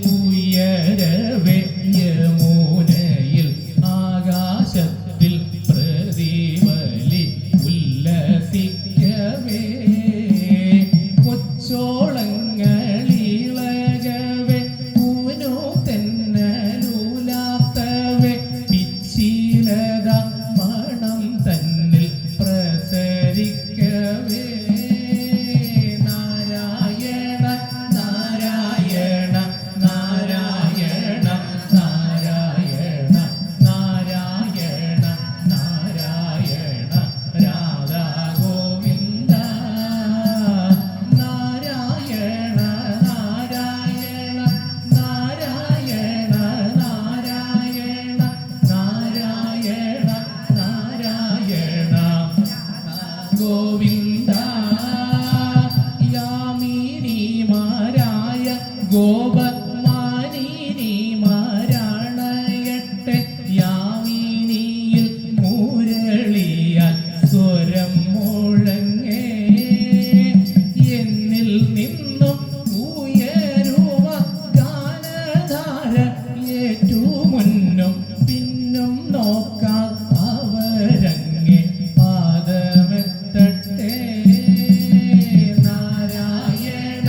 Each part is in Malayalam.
ഉയരവേ യമുനയിൽ ആകാശത്തിൽ പ്രതിവലി ഉല്ലസിക്കവേ കൊച്ചോളങ്ങളിളകവേ പൂനോ തെന്നലൂലാത്തവേ പിച്ചിലത മണം തന്നിൽ പ്രസരിക്കവേ ഗോവിന്ദ യാമിനിമാരായ ഗോപമാനിനിമാരാണയട്ടെ യാമിനിയിൽ മുരളിയാൽ സ്വരം മുഴങ്ങേ എന്നിൽ നിന്നും ഉയരുവ ഗാനധാര ഏറ്റു മുന്നും പിന്നും നോക്കാം അവരങ്ങേ പാദമെത്തട്ടെ നാരായണ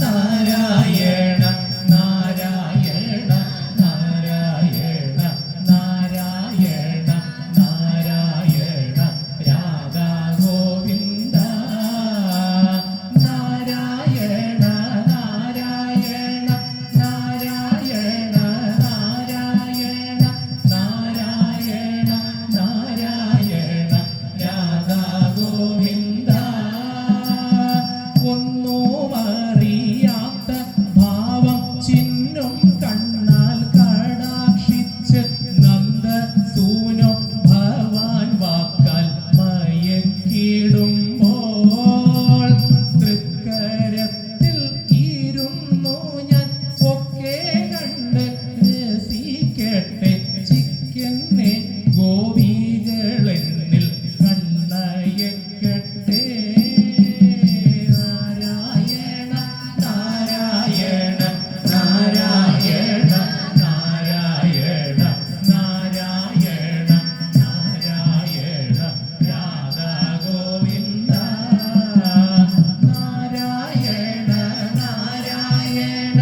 നാരായണ നാരായണ നാരായണ നാരായണ നാരായണ രാധാ ഗോവിന്ദ നാരായണ നാരായണ നാരായണ നാരായണ നാരായണ നാരായണ രാധാ ഗോവിന്ദ ഒന്നും അറിയാത്ത ഭാവം ചിഹ്നം കണ്ണാൽ കടാക്ഷിച്ച് നന്ദ സൂനോ ഭവാൻ വാക്കാൽ മയക്കിടുമ്പോൾ തൃക്കരത്തിൽ ഇരുന്നു ഞാൻ ഒക്കെ കണ്ട് രസിക്കട്ടെ ചിക്കന്നെ ഗോപികളെന്നിൽ കണ്ണയക്കട്ടെ നാരായണ നാരായണ നാരായണ നാരായണ നാരായണ നാരായണ രാധാ ഗോവിന്ദ നാരായണ നാരായണ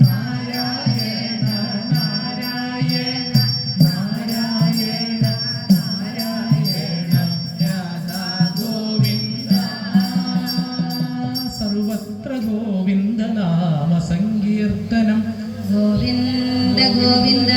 നാരായണ നാരായണ നാരായണ നാരായണ രാധാ ഗോവിന്ദ സർവത്ര ഗോവിന്ദ നാമ സങ്കീർത്തനം ഗോവിന്ദ ഗോവിന്ദ